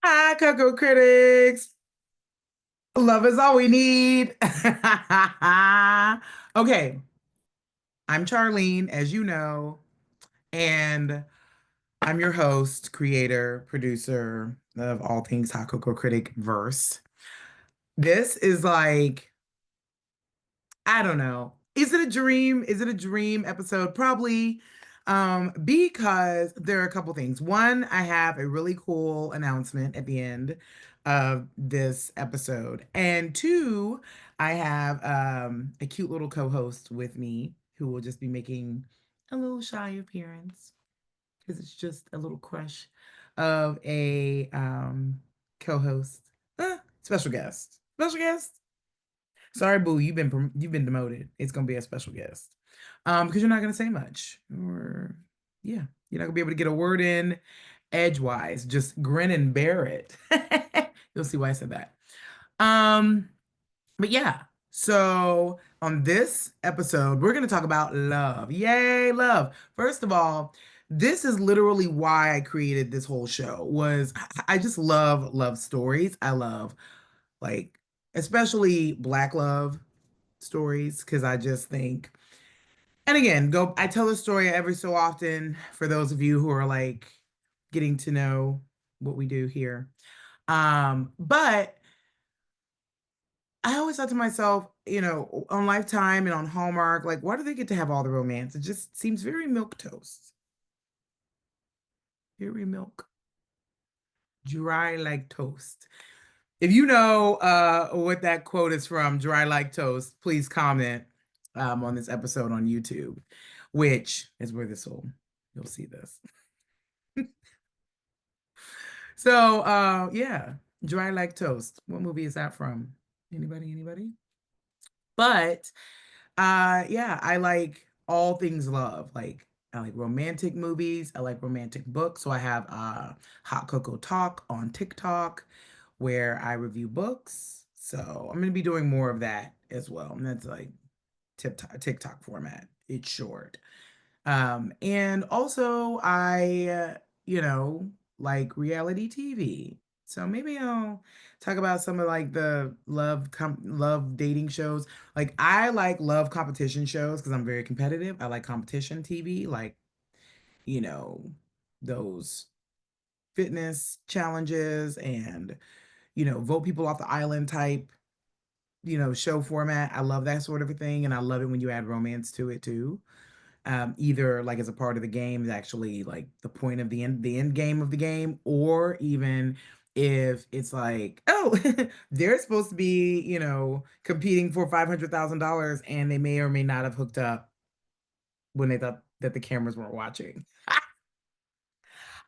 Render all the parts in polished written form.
Hi, Cocoa Critics. Love is all we need. Okay, I'm Charlene, as you know, and I'm your host, creator, producer of all things Hot Cocoa Critic verse. This is like I don't know. Is it a dream? Is it a dream episode? Probably. Because there are a couple things. One, I have a really cool announcement at the end of this episode. And two, I have a cute little co-host with me who will just be making a little shy appearance because it's just a little crush of a co-host. Special guest. Special guest. Sorry, boo, you've been demoted. It's gonna be a special guest. Because you're not gonna say much. Or yeah, you're not gonna be able to get a word in edgewise. Just grin and bear it. You'll see why I said that. Um, but yeah, so on this episode, we're gonna talk about love. Yay, love. First of all, this is literally why I created this whole show was I just love love stories. I love like especially black love stories because I just think, and again, go. I tell a story every so often for those of you who are like getting to know what we do here. But I always thought to myself, on Lifetime and on Hallmark, like, why do they get to have all the romance? It just seems very milk toast, very milk, dry like toast. If you know what that quote is from, Dry Like Toast, please comment on this episode on YouTube, which is where you'll see this. So yeah, Dry Like Toast. What movie is that from? Anybody? But yeah, I like all things love. Like I like romantic movies, I like romantic books. So I have Hot Cocoa Talk on TikTok where I review books. So I'm gonna be doing more of that as well. And that's like TikTok format. It's short. And also you know, like reality TV. So maybe I'll talk about some of like the love dating shows. Like I like love competition shows because I'm very competitive. I like competition TV, like, you know, those fitness challenges and, vote people off the island type, show format. I love that sort of a thing. And I love it when you add romance to it too, either like as a part of the game is actually like the point of the end game of the game, or even if it's like, oh, they're supposed to be, competing for $500,000 and they may or may not have hooked up when they thought that the cameras weren't watching.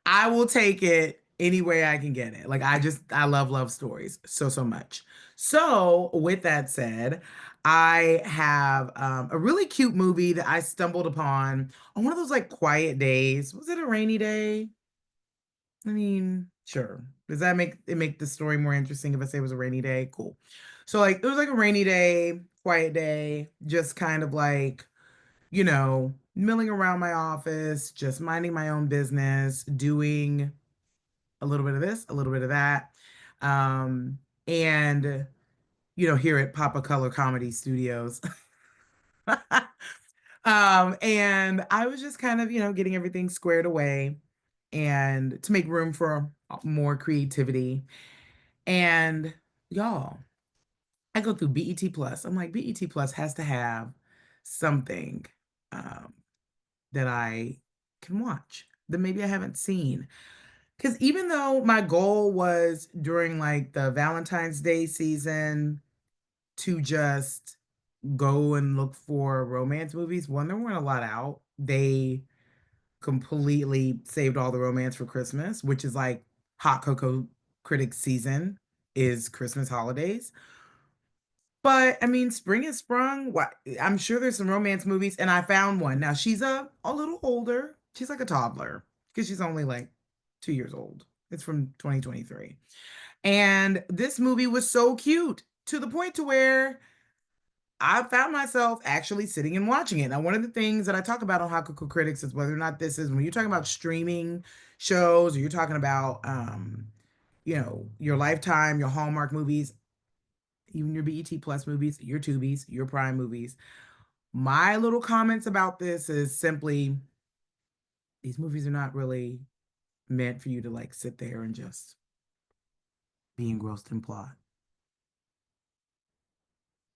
I will take it any way I can get it. Like I love love stories so much. So with that said, I have a really cute movie that I stumbled upon on one of those like quiet days. Was it a rainy day? I mean, sure. Does that make the story more interesting if I say it was a rainy day? Cool. So like it was like a rainy day, quiet day, just kind of like, milling around my office, just minding my own business, doing a little bit of this, a little bit of that. And here at Papa Color Comedy Studios. And I was just kind of, getting everything squared away and to make room for more creativity. And y'all, I go through BET Plus. I'm like, BET Plus has to have something um, that I can watch that maybe I haven't seen. Because even though my goal was during like the Valentine's Day season to just go and look for romance movies, one, there weren't a lot out. They completely saved all the romance for Christmas, which is like hot cocoa critic season is Christmas holidays. But I mean, spring has sprung. I'm sure there's some romance movies, and I found one. Now she's a little older. She's like a toddler because she's only like 2 years old. It's from 2023. And this movie was so cute to the point to where I found myself actually sitting and watching it. Now, one of the things that I talk about on Hot Cocoa Critics is whether or not this is when you're talking about streaming shows or you're talking about your Lifetime, your Hallmark movies, even your BET Plus movies, your Tubies, your Prime movies. My little comments about this is simply these movies are not really meant for you to like sit there and just be engrossed in plot,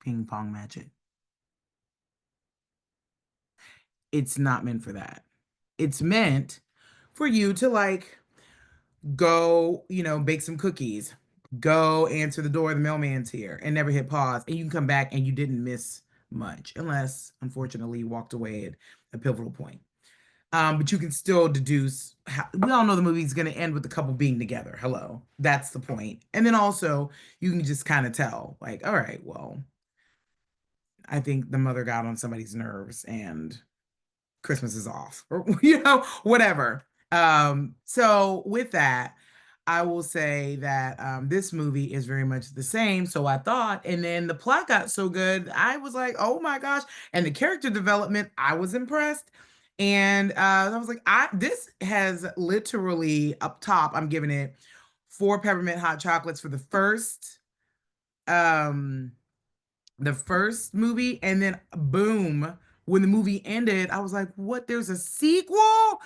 ping pong magic. It's not meant for that. It's meant for you to like go, bake some cookies, go answer the door, the mailman's here, and never hit pause. And you can come back and you didn't miss much, unless, unfortunately, you walked away at a pivotal point. But you can still deduce we all know the movie's going to end with the couple being together. Hello. That's the point. And then also, you can just kind of tell, like, all right, well, I think the mother got on somebody's nerves and Christmas is off or whatever. So with that, I will say that this movie is very much the same. So I thought, and then the plot got so good, I was like, oh my gosh. And the character development, I was impressed. And I was like, this has literally up top, I'm giving it 4 peppermint hot chocolates for um the first movie, and then boom, when the movie ended, I was like, what? There's a sequel?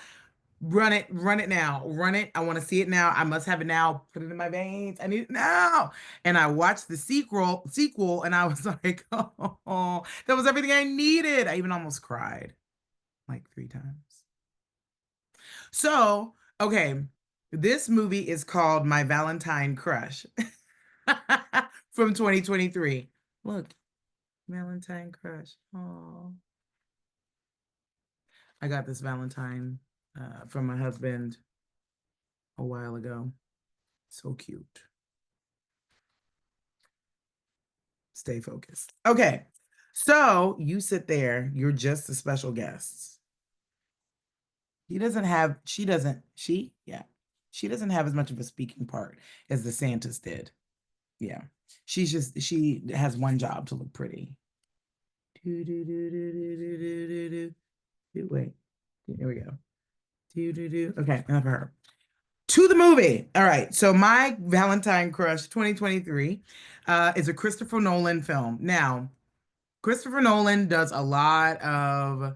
Run it now. Run it. I want to see it now. I must have it now. Put it in my veins. I need it now. And I watched the sequel, and I was like, oh, that was everything I needed. I even almost cried like 3 times. So, okay, this movie is called My Valentine Crush from 2023. Look, Valentine Crush. Oh, I got this Valentine from my husband a while ago. So cute. Stay focused. Okay. So you sit there, you're just a special guest. Yeah. She doesn't have as much of a speaking part as the Santas did. Yeah. She has one job to look pretty. Do, do, do, do, do, do, do, do, do. Wait. Here we go. Do, do, do. Okay, enough of her. To the movie. All right. So My Valentine Crush 2023 is a Christopher Nolan film. Now, Christopher Nolan does a lot of,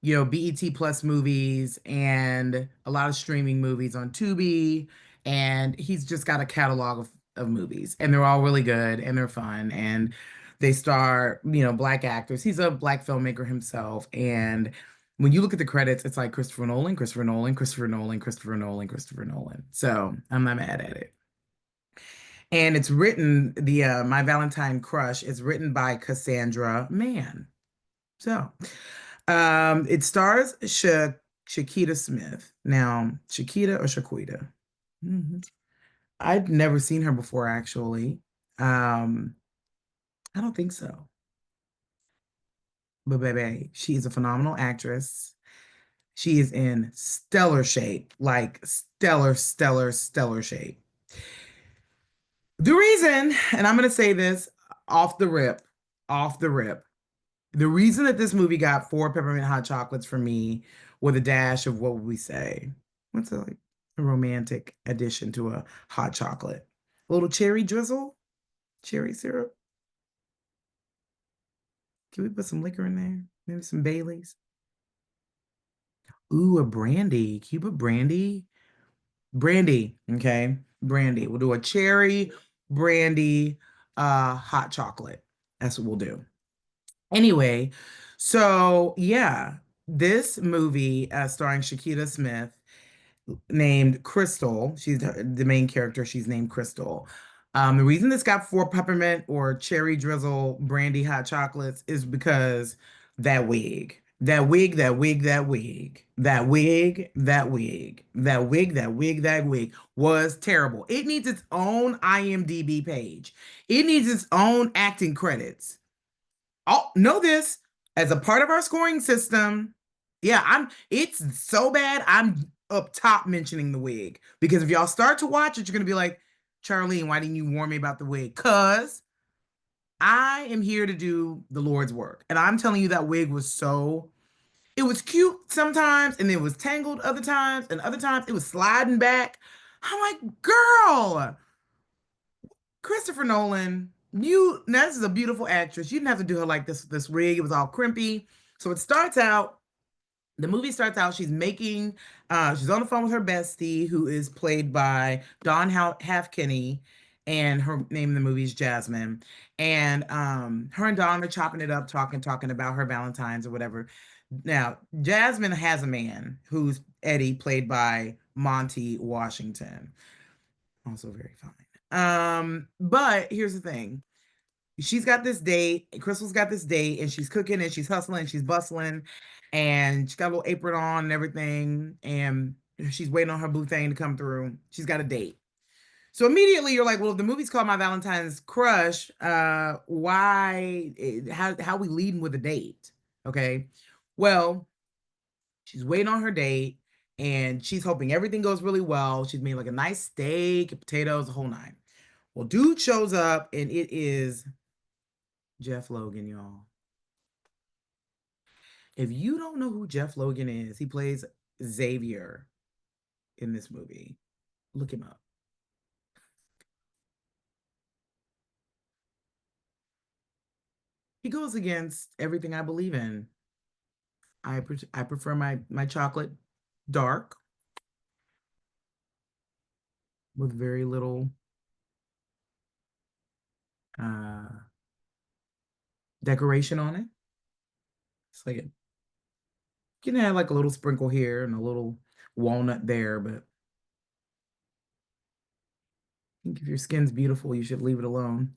BET Plus movies and a lot of streaming movies on Tubi, and he's just got a catalog of movies, and they're all really good and they're fun, and they star, black actors. He's a black filmmaker himself, and when you look at the credits, it's like Christopher Nolan, Christopher Nolan, Christopher Nolan, Christopher Nolan, Christopher Nolan. So I'm not mad at it. And it's written, the My Valentine Crush is written by Cassandra Mann. So, it stars Shakita Smith. Now, Shakita or Shaquita? I'd never seen her before, actually. Um, I don't think so. But baby, she is a phenomenal actress. She is in stellar shape, like stellar, stellar, stellar shape. The reason, and I'm going to say this off the rip, off the rip, the reason that this movie got 4 peppermint hot chocolates for me with a dash of what would we say? What's a romantic addition to a hot chocolate? A little cherry drizzle, cherry syrup. Can we put some liquor in there? Maybe some Baileys. Ooh, a brandy. Can you put brandy? Brandy, okay. Brandy. We'll do a cherry brandy hot chocolate. That's what we'll do. Anyway, so yeah, this movie starring Shakita Smith named Crystal. She's the main character. She's named Crystal. The reason this got 4 peppermint or cherry drizzle brandy hot chocolates is because that wig, that wig, that wig, that wig, that wig, that wig, that wig, that wig, that wig was terrible. It needs its own IMDb page. It needs its own acting credits. Oh, know this as a part of our scoring system. Yeah, it's so bad. I'm up top mentioning the wig because if y'all start to watch it, you're gonna be like, Charlene, why didn't you warn me about the wig? Cause I am here to do the Lord's work. And I'm telling you that wig was it was cute sometimes and it was tangled other times and other times it was sliding back. I'm like, girl. Christopher Nolan, you now this is a beautiful actress. You didn't have to do her like this rig. It was all crimpy. So it starts out, the movie starts out, she's on the phone with her bestie, who is played by Dawn Halfkinney, and her name in the movie is Jasmine. And her and Dawn are chopping it up, talking about her Valentines or whatever. Now, Jasmine has a man who's Eddie, played by Monty Washington, also very fine. But here's the thing. She's got this date, Crystal's got this date, and she's cooking and she's hustling, she's bustling, and she's got a little apron on and everything, and she's waiting on her boo thing to come through. She's got a date. So immediately you're like, well, if the movie's called My Valentine's Crush, how we leading with a date? Okay. Well, she's waiting on her date and she's hoping everything goes really well. She's made like a nice steak, potatoes, the whole nine. Well, dude shows up and it is Jeff Logan, y'all. If you don't know who Jeff Logan is, he plays Xavier in this movie. Look him up. He goes against everything I believe in. I prefer my chocolate dark with very little uh decoration on it. It's like you can have like a little sprinkle here and a little walnut there, but I think if your skin's beautiful, you should leave it alone.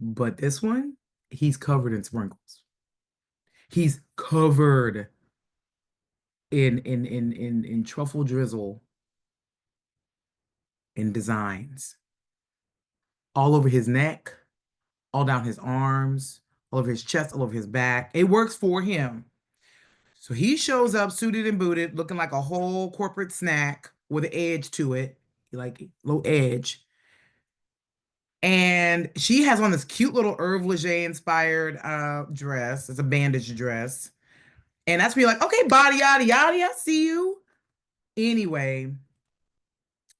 But this one, he's covered in sprinkles. He's covered in truffle drizzle and designs all over his neck, all down his arms, all over his chest, all over his back. It works for him. So he shows up suited and booted, looking like a whole corporate snack with an edge to it, like a little edge. And she has on this cute little Herve Leger inspired dress. It's a bandage dress. And that's me like, okay, body yada yada, I see you. Anyway,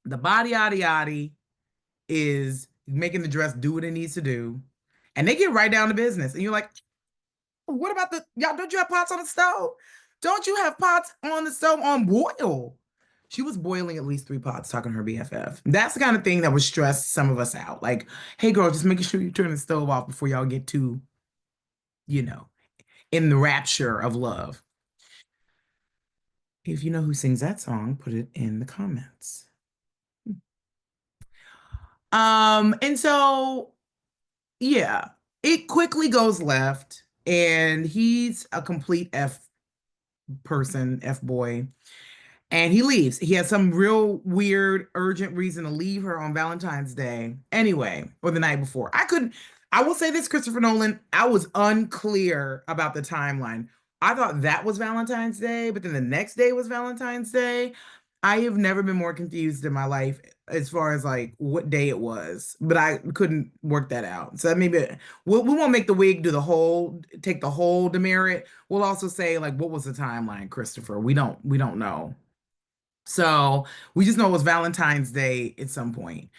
the body yada yada is making the dress do what it needs to do. And they get right down to business. And you're like, what about y'all, don't you have pots on the stove? Don't you have pots on the stove on boil? She was boiling at least 3 pots talking to her BFF. That's the kind of thing that would stress some of us out. Like, hey girl, just making sure you turn the stove off before y'all get too, you know, in the rapture of love. If you know who sings that song, put it in the comments. And so yeah, it quickly goes left, and he's a complete F person, F boy. And he leaves. He has some real weird, urgent reason to leave her on Valentine's Day. Anyway, or the night before. I will say this, Christopher Nolan, I was unclear about the timeline. I thought that was Valentine's Day, but then the next day was Valentine's Day. I have never been more confused in my life as far as like what day it was, but I couldn't work that out. So maybe we won't make the wig do take the whole demerit. We'll also say like, what was the timeline, Christopher? We don't know. So we just know it was Valentine's Day at some point.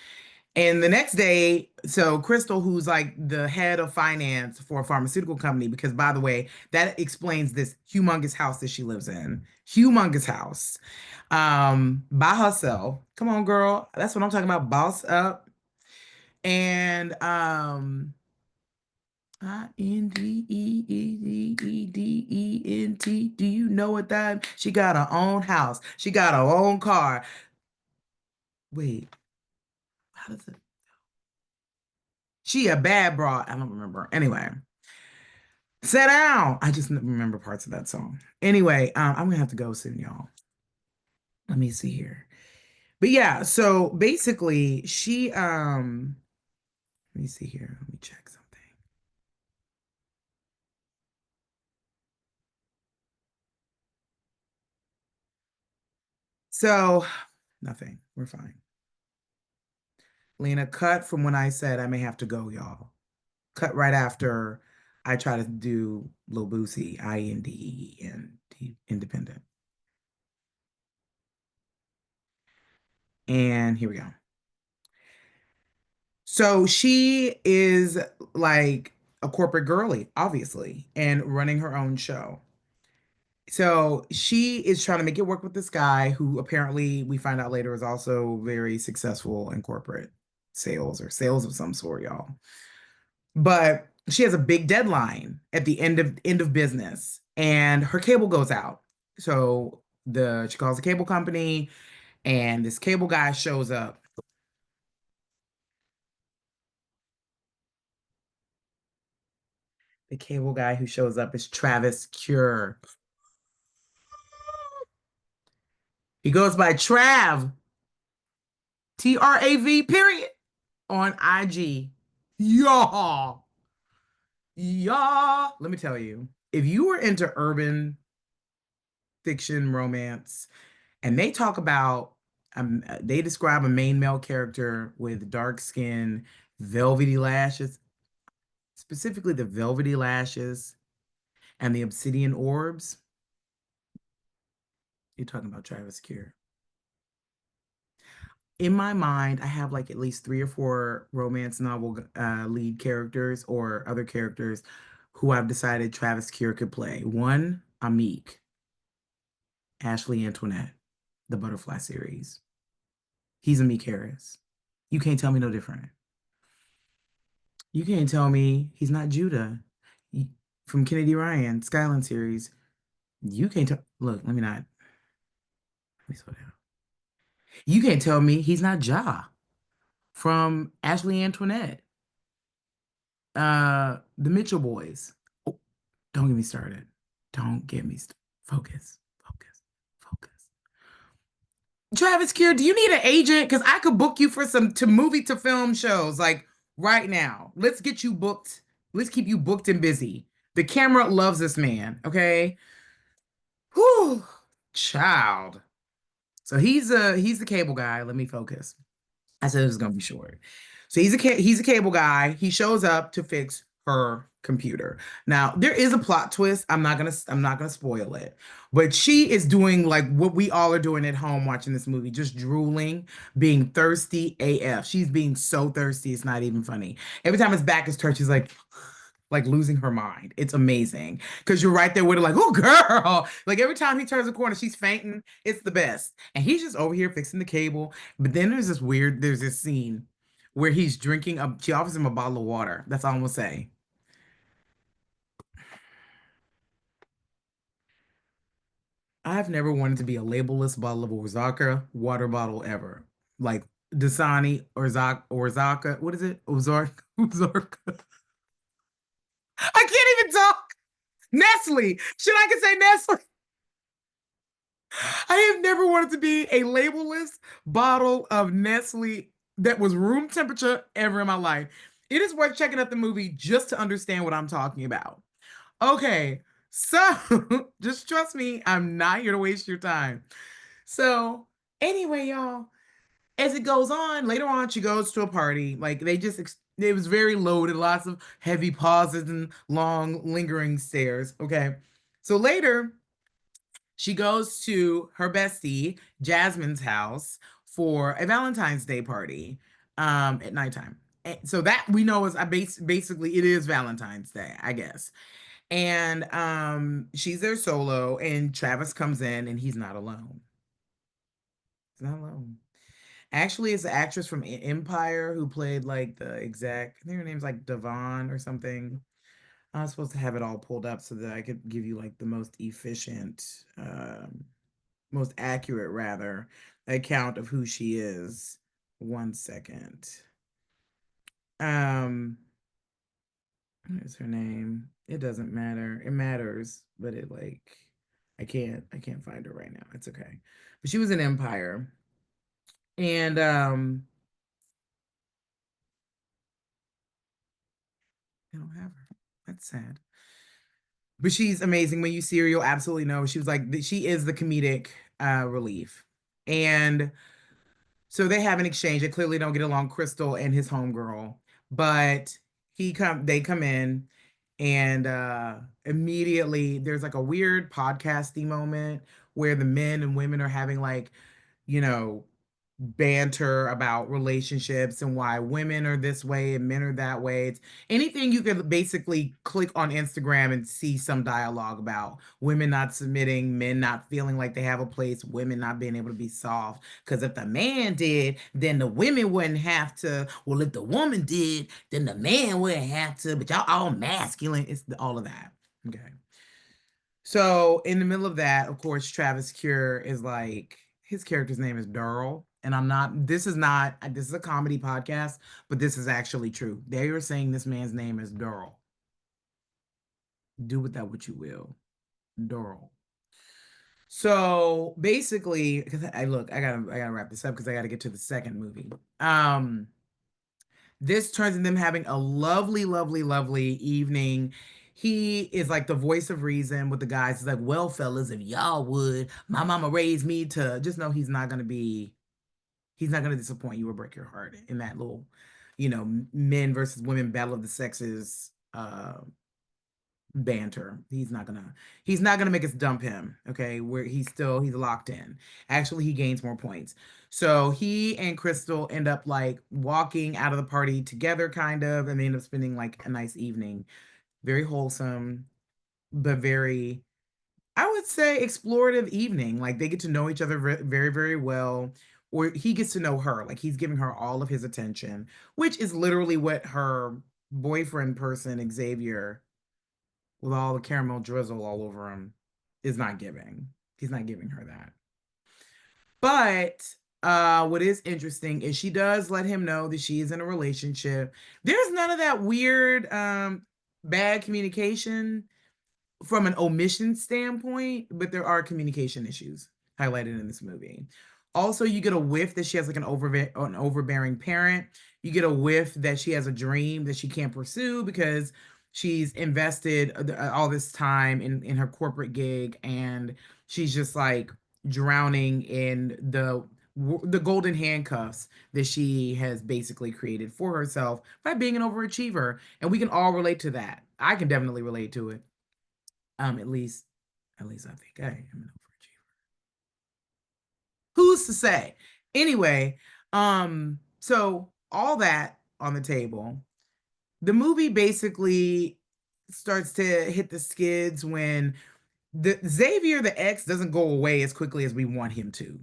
And the next day, so Crystal, who's like the head of finance for a pharmaceutical company, because by the way, that explains this humongous house that she lives in. Humongous house. By herself. Come on, girl. That's what I'm talking about. Boss up. And Indeedent. Do you know what that? She got her own house. She got her own car. Wait, how does it? She a bad broad. I don't remember. Anyway, sit down. I just remember parts of that song. Anyway, I'm gonna have to go soon, y'all. Let me see here. But yeah, so basically, let me see here. Let me check something. So, nothing. We're fine. Lena, cut from when I said I may have to go, y'all. Cut right after I try to do Lil Boosie, INDEND, independent. And here we go. So she is like a corporate girly, obviously, and running her own show. So she is trying to make it work with this guy who apparently we find out later is also very successful in corporate sales or sales of some sort, y'all. But she has a big deadline at the end of business and her cable goes out. So the she calls the cable company and this cable guy shows up. The cable guy who shows up is Travis Cure. He goes by Trav, period, on IG. Y'all, y'all. Let me tell you, if you were into urban fiction romance, and they describe a main male character with dark skin, velvety lashes, specifically the velvety lashes and the obsidian orbs. You're talking about Travis Cure. In my mind, I have like at least three or four romance novel lead characters or other characters who I've decided Travis Cure could play. One, Amik, Ashley Antoinette, the Butterfly series. He's Amik Harris. You can't tell me no different. You can't tell me he's not Judah from Kennedy Ryan, Skyline series. You can't tell. Look, let me slow down. You can't tell me he's not Ja from Ashley Antoinette, the Mitchell boys. Oh, don't get me started. Don't get me st Focus, focus, focus. Travis Kier, do you need an agent? Because I could book you for some to movie to film shows like right now. Let's get you booked. Let's keep you booked and busy. The camera loves this man, okay? Whew, child. So he's the cable guy. Let me focus. I said it was gonna be short. So he's a cable guy. He shows up to fix her computer. Now there is a plot twist. I'm not gonna spoil it, but she is doing like what we all are doing at home watching this movie, just drooling, being thirsty AF. She's being so thirsty, it's not even funny. Every time his back is turned, she's like losing her mind. It's amazing because you're right there with her, like, oh girl. Like every time he turns the corner, she's fainting. It's the best. And he's just over here fixing the cable. But then there's this scene where he's drinking she offers him a bottle of water. That's all I'm gonna say. I've never wanted to be a labelless bottle of Orzaka water bottle ever. Like Dasani or Orzaka. What is it? Ozark. Ozarka. I can't even talk. Nestle. Should I can say Nestle? I have never wanted to be a labelless bottle of Nestle that was room temperature ever in my life. It is worth checking out the movie just to understand what I'm talking about. Okay, so just trust me, I'm not here to waste your time. So, anyway, y'all, as it goes on, later on, she goes to a party. Like it was very loaded, lots of heavy pauses and long, lingering stares. Okay, so later she goes to her bestie, Jasmine's house for a Valentine's Day party at nighttime. And so that we know is basically it is Valentine's Day, I guess. And she's there solo, and Travis comes in, and he's not alone. He's not alone. Actually, it's the actress from Empire who played like the exact. I think her name's like Devon or something. I was supposed to have it all pulled up so that I could give you like the most efficient, most accurate rather, account of who she is. One second. Um, what is her name? It doesn't matter. It matters, but it like I can't find her right now. It's okay. But she was in Empire. And I don't have her. That's sad. But she's amazing. When you see her, you'll absolutely know. She was like she is the comedic relief. And so they have an exchange. They clearly don't get along, Crystal and his homegirl. But they come in and immediately there's like a weird podcasty moment where the men and women are having like, you know, banter about relationships and why women are this way and men are that way. It's anything you could basically click on Instagram and see some dialogue about women not submitting, men not feeling like they have a place, women not being able to be soft. Because if the man did, then the women wouldn't have to. Well, if the woman did, then the man wouldn't have to. But y'all all masculine. It's all of that. Okay. So in the middle of that, of course, Travis Cure is like his character's name is Durrell. And I'm not, this is a comedy podcast, but this is actually true. They are saying this man's name is Durrell. Do with that what you will. Durrell. So basically, because I gotta wrap this up because I gotta get to the second movie. This turns in them having a lovely, lovely, lovely evening. He is like the voice of reason with the guys. He's like, well, fellas, if y'all would, my mama raised me to just know he's not gonna disappoint you or break your heart in that little, men versus women battle of the sexes banter. He's not gonna make us dump him. Okay, where he's locked in. Actually, he gains more points. So he and Crystal end up like walking out of the party together, kind of, and they end up spending like a nice evening. Very wholesome, but very, I would say, explorative evening. Like they get to know each other very, very well. Or he gets to know her. Like he's giving her all of his attention, which is literally what her boyfriend person, Xavier, with all the caramel drizzle all over him, is not giving. He's not giving her that. But what is interesting is she does let him know that she is in a relationship. There's none of that weird bad communication from an omission standpoint, but there are communication issues highlighted in this movie. Also, you get a whiff that she has like an overbearing parent. You get a whiff that she has a dream that she can't pursue because she's invested all this time in her corporate gig, and she's just like drowning in the golden handcuffs that she has basically created for herself by being an overachiever. And we can all relate to that. I can definitely relate to it. At least, I think I am an overachiever. Who's to say? Anyway, so all that on the table, the movie basically starts to hit the skids when the Xavier, the ex, doesn't go away as quickly as we want him to.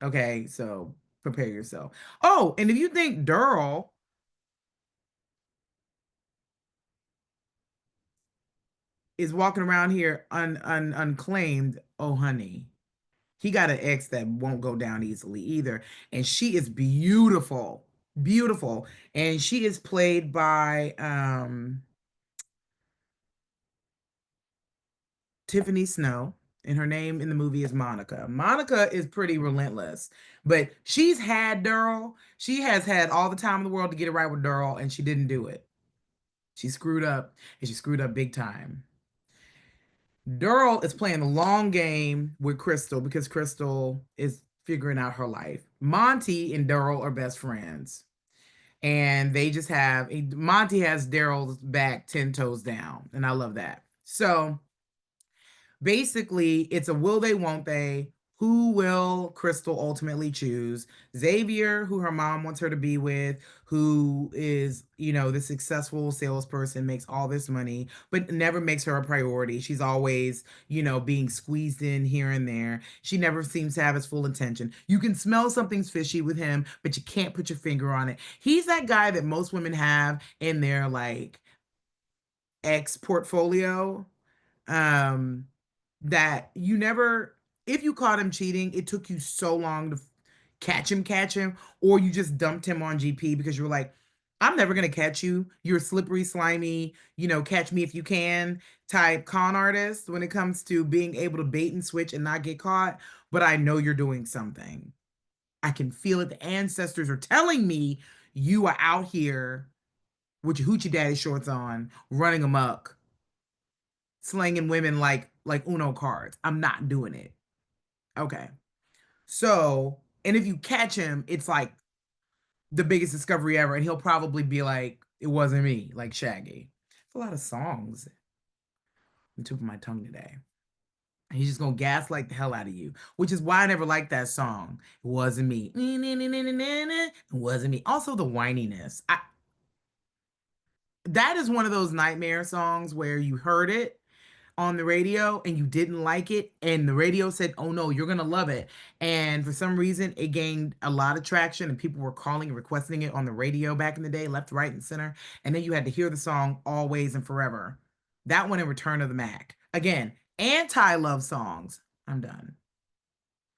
Okay, so prepare yourself. Oh, and if you think Durrell is walking around here unclaimed, oh honey, he got an ex that won't go down easily either. And she is beautiful, beautiful. And she is played by Tiffany Snow. And her name in the movie is Monica. Monica is pretty relentless, but she's had Durrell. She has had all the time in the world to get it right with Durrell, and she didn't do it. She screwed up, and she screwed up big time. Durrell is playing the long game with Crystal because Crystal is figuring out her life. Monty and Durrell are best friends. And they just have Monty has Daryl's back 10 toes down. And I love that. So basically, it's a will they, won't they? Who will Crystal ultimately choose? Xavier, who her mom wants her to be with, who is, the successful salesperson, makes all this money, but never makes her a priority. She's always, being squeezed in here and there. She never seems to have his full attention. You can smell something's fishy with him, but you can't put your finger on it. He's that guy that most women have in their like ex portfolio, um that you never, if you caught him cheating, it took you so long to catch him, or you just dumped him on GP because you were like, I'm never gonna catch you. You're slippery, slimy, catch me if you can type con artist when it comes to being able to bait and switch and not get caught. But I know you're doing something. I can feel it. The ancestors are telling me you are out here with your hoochie daddy shorts on, running amok, slanging women like Uno cards. I'm not doing it. Okay. So, and if you catch him, it's like the biggest discovery ever, and he'll probably be like, "It wasn't me," like Shaggy. It's a lot of songs on the tip of my tongue today. He's just gonna gaslight the hell out of you, which is why I never liked that song. It wasn't me. It wasn't me. Also, the whininess. That is one of those nightmare songs where you heard it on the radio and you didn't like it, and the radio said, "Oh no, you're gonna love it." And for some reason, it gained a lot of traction, and people were calling and requesting it on the radio back in the day, left, right, and center. And then you had to hear the song always and forever. That one in Return of the Mac. Again, anti-love songs. I'm done.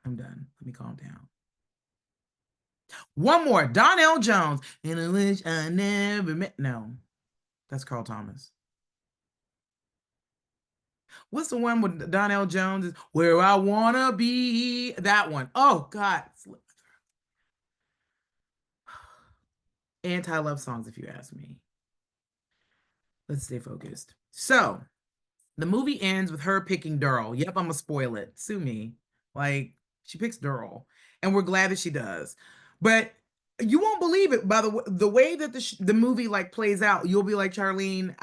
I'm done. Let me calm down. One more. Donnell Jones. And I wish I never met. No, that's Carl Thomas. What's the one with Donnell Jones? Is Where I Wanna Be. That one. Oh, God. Anti-love songs, if you ask me. Let's stay focused. So, the movie ends with her picking Daryl. Yep, I'm gonna spoil it. Sue me. Like, she picks Daryl, and we're glad that she does. But you won't believe it by the way that the movie like plays out. You'll be like, Charlene,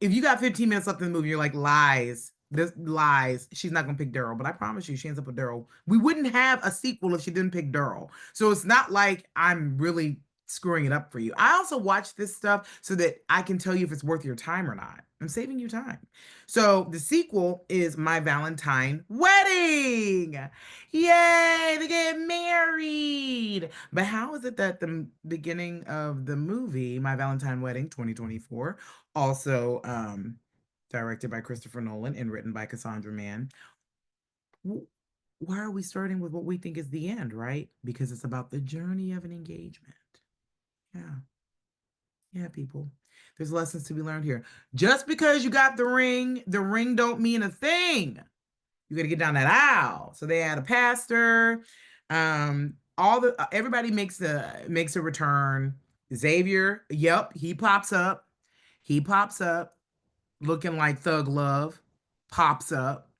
if you got 15 minutes left in the movie, you're like, lies. This lies. She's not gonna pick Daryl, but I promise you, she ends up with Daryl. We wouldn't have a sequel if she didn't pick Daryl. So it's not like I'm really screwing it up for you. I also watch this stuff so that I can tell you if it's worth your time or not. I'm saving you time. So the sequel is My Valentine Wedding. Yay, they get married. But how is it that the beginning of the movie, My Valentine Wedding 2024, also directed by Christopher Nolan and written by Cassandra Mann. Why are we starting with what we think is the end, right? Because it's about the journey of an engagement. Yeah. Yeah, people. There's lessons to be learned here. Just because you got the ring don't mean a thing. You got to get down that aisle. So they had a pastor. All the everybody makes a return. Xavier, yep, he pops up. He pops up looking like Thug Love, pops up.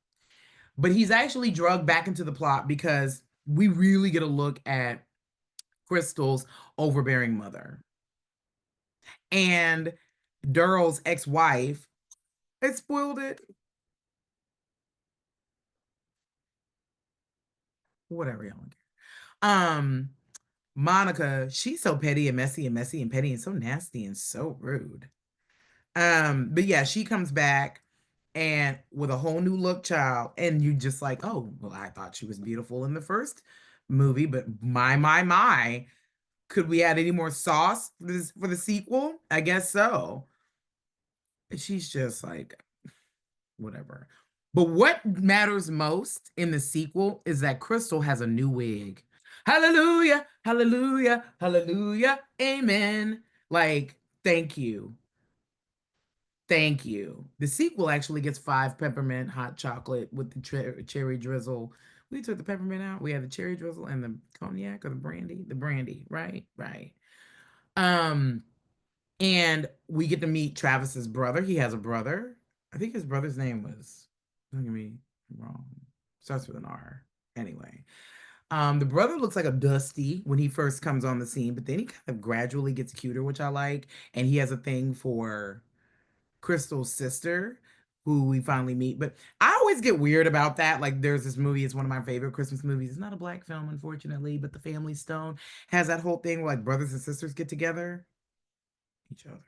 But he's actually drugged back into the plot because we really get a look at Crystal's overbearing mother. And Durrell's ex-wife had spoiled it. Whatever, y'all. Monica, she's so petty and messy and messy and petty and so nasty and so rude. But yeah, she comes back and with a whole new look, child, and you just like, oh, well, I thought she was beautiful in the first movie, but my, could we add any more sauce for the sequel? I guess so. She's just like whatever. But what matters most in the sequel is that Crystal has a new wig. Hallelujah, hallelujah, hallelujah, amen. Like, thank you. Thank you. The sequel actually gets 5 peppermint hot chocolate with the cherry drizzle. We took the peppermint out. We had the cherry drizzle and the cognac or the brandy. The brandy, right? Right. Um, and we get to meet Travis's brother. He has a brother. I think his brother's name was, don't get me wrong. Starts with an R. Anyway. The brother looks like a Dusty when he first comes on the scene, but then he kind of gradually gets cuter, which I like. And he has a thing for Crystal's sister, who we finally meet. But I always get weird about that. Like, there's this movie, it's one of my favorite Christmas movies. It's not a black film, unfortunately, but The Family Stone has that whole thing where like brothers and sisters get together, each other,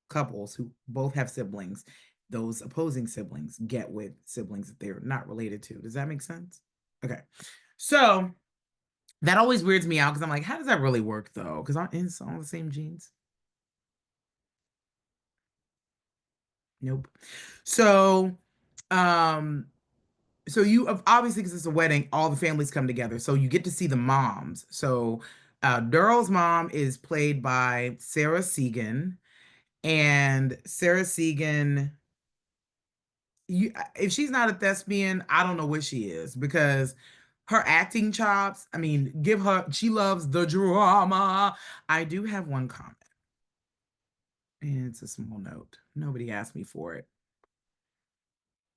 couples who both have siblings. Those opposing siblings get with siblings that they're not related to. Does that make sense? Okay. So that always weirds me out because I'm like, how does that really work though? Because it's all the same genes. Nope. So, um, so you obviously because it's a wedding, all the families come together. So you get to see the moms. So Daryl's mom is played by Sarah Segan, and Sarah Segan, if she's not a thespian, I don't know what she is because her acting chops, I mean, give her, she loves the drama. I do have one comment, and it's a small note. Nobody asked me for it.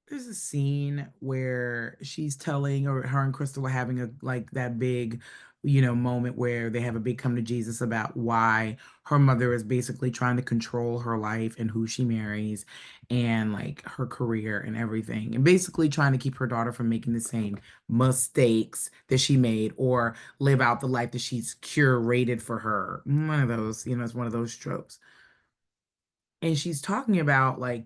There's a scene where she's telling, or her and Crystal are having a like that big moment where they have a big come to Jesus about why her mother is basically trying to control her life and who she marries and like her career and everything, and basically trying to keep her daughter from making the same mistakes that she made or live out the life that she's curated for her. One of those, it's one of those tropes. And she's talking about like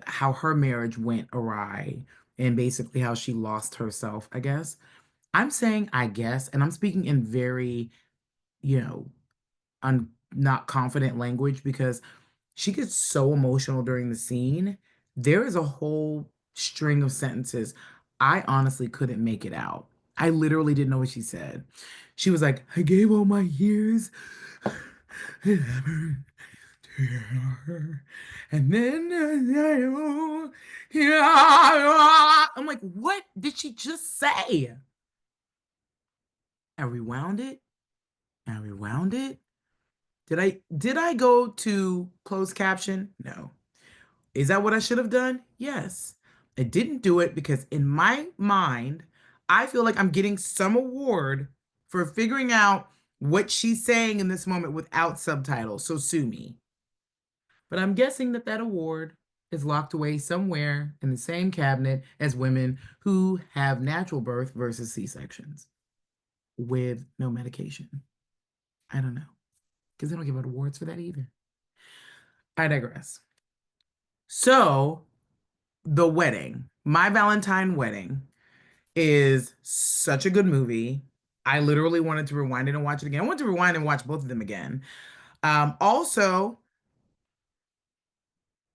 how her marriage went awry and basically how she lost herself, I guess. I'm saying I guess, and I'm speaking in very, you know, not confident language because she gets so emotional during the scene. There is a whole string of sentences I honestly couldn't make it out. I literally didn't know what she said. She was like, I gave all my years and then I'm like, what did she just say? I rewound it. I rewound it. Did I go to closed caption? No. Is that what I should have done? Yes. I didn't do it because in my mind, I feel like I'm getting some award for figuring out what she's saying in this moment without subtitles. So sue me. But I'm guessing that that award is locked away somewhere in the same cabinet as women who have natural birth versus C-sections with no medication. I don't know because they don't give out awards for that either. I digress. So, The Wedding, My Valentine Wedding, is such a good movie. I literally wanted to rewind it and watch it again. I want to rewind and watch both of them again. Also,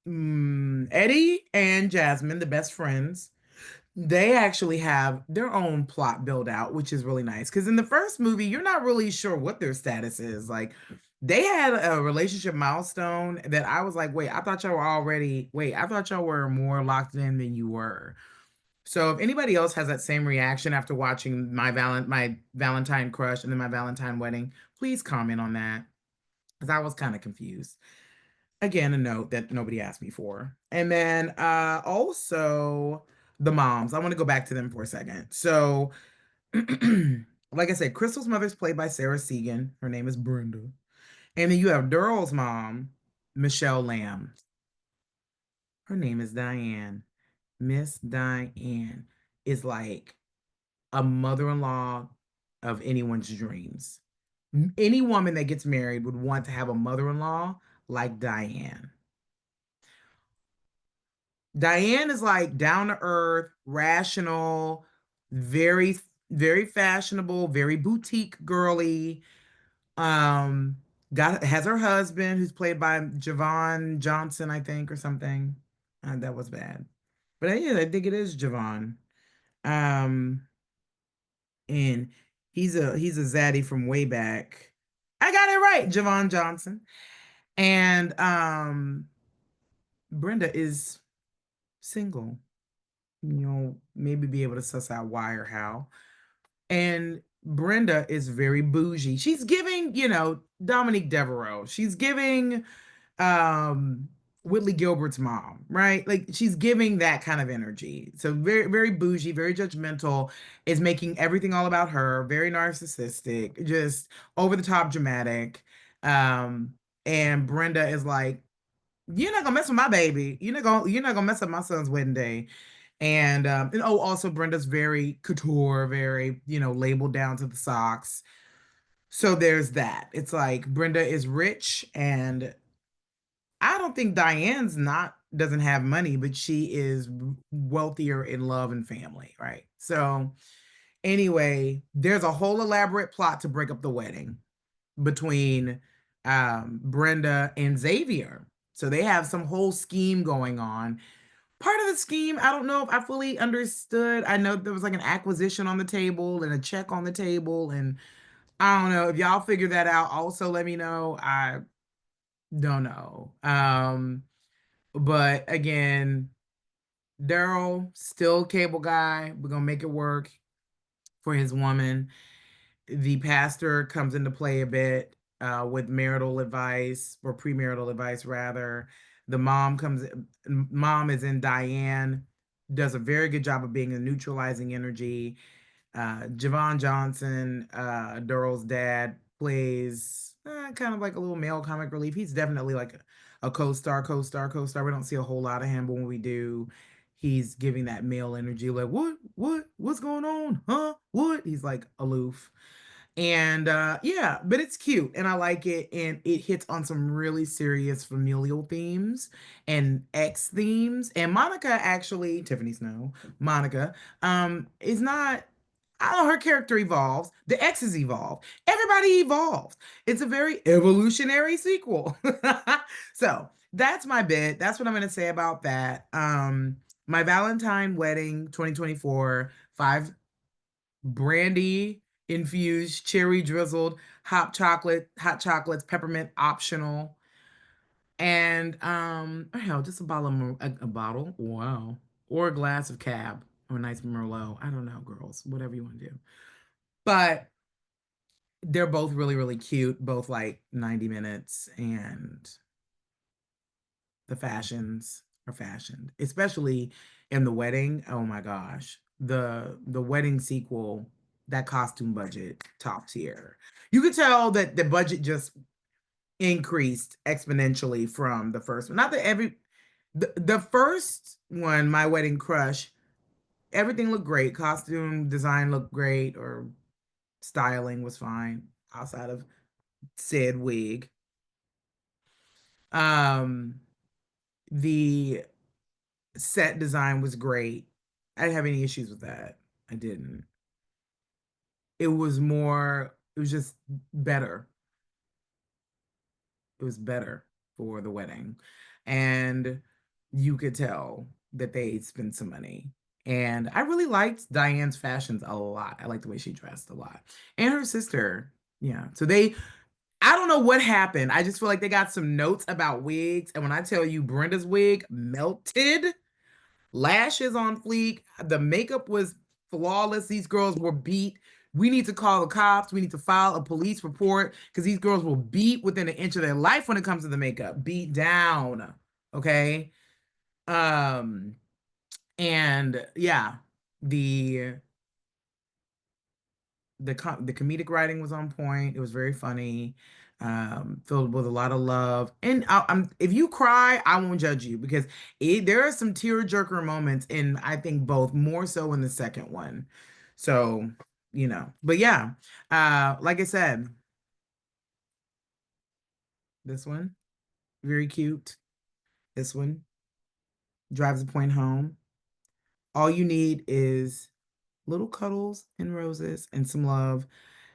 Eddie and Jasmine, the best friends, they actually have their own plot build out, which is really nice. Because in the first movie, you're not really sure what their status is. Like, they had a relationship milestone that I was like, wait, I thought y'all were more locked in than you were. So if anybody else has that same reaction after watching my Valentine Crush and then my Valentine Wedding, please comment on that. Because I was kind of confused. Again, a note that nobody asked me for. And then also the moms. I want to go back to them for a second. So like I said, Crystal's mother's played by Sarah Segan. Her name is Brenda. And then you have Durrell's mom, Michelle Lamb. Her name is Diane. Miss Diane is like a mother-in-law of anyone's dreams. Any woman that gets married would want to have a mother-in-law like Diane. Diane is like down to earth, rational, very, very fashionable, very boutique girly. Has her husband who's played by Javon Johnson, I think, or something. That was bad. But yeah, I think it is Javon. Um, and he's a zaddy from way back. I got it right, Javon Johnson. And Brenda is single. Maybe be able to suss out why or how. And Brenda is very bougie. She's giving, Dominique Devereaux. She's giving um Whitley Gilbert's mom, right? Like she's giving that kind of energy. So very, very bougie, very judgmental, is making everything all about her, very narcissistic, just over the top dramatic. Um, and Brenda is like, you're not gonna mess with my baby. You're not gonna mess up my son's wedding day. And oh, also Brenda's very couture, very, labeled down to the socks. So there's that. It's like Brenda is rich, and I don't think Diane's not doesn't have money, but she is wealthier in love and family, right? So anyway, there's a whole elaborate plot to break up the wedding between Brenda and Xavier. So they have some whole scheme going on. Part of the scheme, I don't know if I fully understood. I know there was like an acquisition on the table and a check on the table, and I don't know if y'all figure that out. Also, let me know. I don't know. But again, Daryl, still cable guy. We're gonna make it work for his woman. The pastor comes into play a bit with marital advice or premarital advice, rather. The mom is in Diane, does a very good job of being a neutralizing energy. Javon Johnson, Durrell's dad, plays kind of like a little male comic relief. He's definitely like a co-star, co-star, co-star. We don't see a whole lot of him, but when we do, he's giving that male energy, like, what's going on? Huh? What? He's like aloof. And yeah, but it's cute and I like it. And it hits on some really serious familial themes and ex themes. And Monica actually, Tiffany Snow, Monica, is not, I don't know, her character evolves. The exes evolve. Everybody evolves. It's a very evolutionary sequel. So that's my bit. That's what I'm gonna say about that. My Valentine wedding 2024, five brandy infused, cherry drizzled, hot chocolates, peppermint optional, and hell, just a bottle of a bottle, wow, or a glass of cab or a nice Merlot. I don't know, girls, whatever you want to do. But they're both really, really cute, both like 90 minutes, and the fashions are fashioned, especially in the wedding. Oh my gosh. The wedding sequel, that costume budget, top tier. You could tell that the budget just increased exponentially from the first one. Not that the first one, My Wedding Crush, everything looked great. Costume design looked great, or styling was fine outside of said wig. Um, the set design was great. I didn't have any issues with that. I didn't. It was just better. It was better for the wedding. And you could tell that they spent some money. And I really liked Diane's fashions a lot. I liked the way she dressed a lot. And her sister. Yeah. I don't know what happened. I just feel like they got some notes about wigs. And when I tell you Brenda's wig melted, lashes on fleek. The makeup was flawless. These girls were beat. We need to call the cops. We need to file a police report because these girls were beat within an inch of their life when it comes to the makeup. Beat down. Okay. Um, and yeah, the the comedic writing was on point. It was very funny, filled with a lot of love. And if you cry, I won't judge you because there are some tearjerker moments in, I think, both, more so in the second one. So, but yeah, like I said, this one, very cute. This one drives the point home. All you need is little cuddles and roses and some love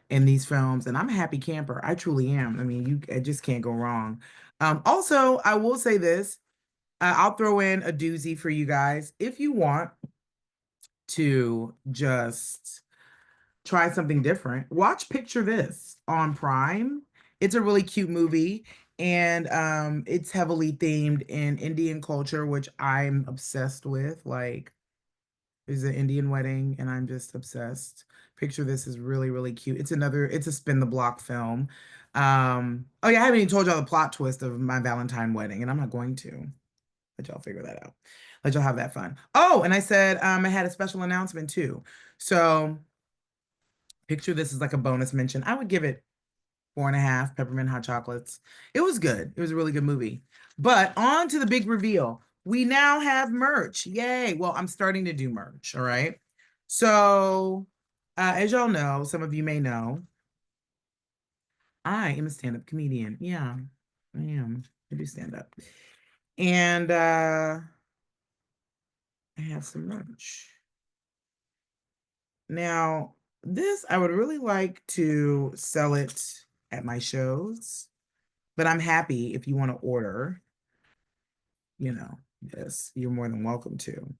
in these films, and I'm a happy camper. I truly am. I mean, I just can't go wrong. Also, I will say this. I'll throw in a doozy for you guys. If you want to just try something different, watch Picture This on Prime. It's a really cute movie, and it's heavily themed in Indian culture, which I'm obsessed with. Like, there's an Indian wedding, and I'm just obsessed. Picture This is really, really cute. It's a spin the block film. Oh yeah, I haven't even told y'all the plot twist of My Valentine Wedding, and I'm not going to. Let y'all figure that out. Let y'all have that fun. Oh, and I said I had a special announcement too. So Picture This is like a bonus mention. I would give it 4.5 peppermint hot chocolates. It was good. It was a really good movie. But on to the big reveal. We now have merch. Yay. Well, I'm starting to do merch. All right. So, as y'all know, some of you may know, I am a stand-up comedian. Yeah, I am. I do stand up. And I have some merch. Now, this, I would really like to sell it at my shows, but I'm happy if you want to order. Yes, you're more than welcome to.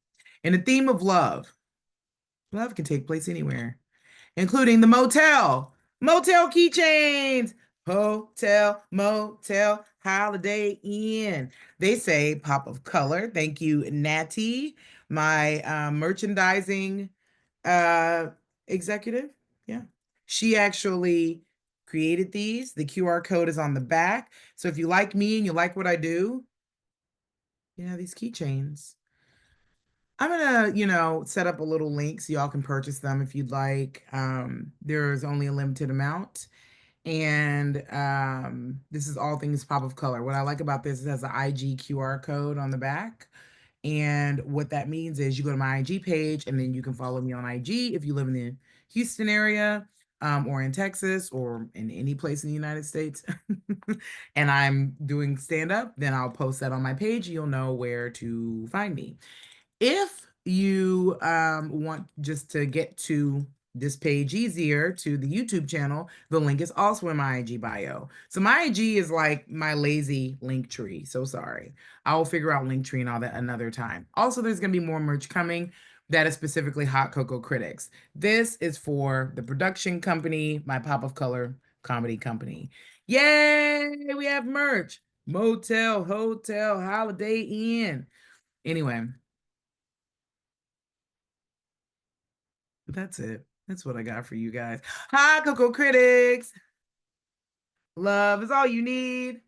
In the theme of love, love can take place anywhere, including the motel, motel keychains, hotel, motel, Holiday Inn. They say pop of color. Thank you, Natty, my merchandising uh, executive. Yeah. She actually created these. The QR code is on the back. So if you like me and you like what I do, these keychains. I'm gonna, set up a little link so y'all can purchase them if you'd like. There's only a limited amount. And this is all things pop of color. What I like about this is it has an IG QR code on the back. And what that means is you go to my IG page and then you can follow me on IG if you live in the Houston area, or in Texas or in any place in the United States. And I'm doing stand up, then I'll post that on my page. You'll know where to find me. If you want just to get to this page easier to the YouTube channel, the link is also in my IG bio. So my IG is like my lazy link tree. So sorry. I'll figure out link tree and all that another time. Also, there's going to be more merch coming that is specifically Hot Cocoa Critics. This is for the production company, my Pop of Color comedy company. Yay! We have merch. Motel, hotel, Holiday Inn. Anyway, that's it. That's what I got for you guys. Hi, Cocoa Critics. Love is all you need.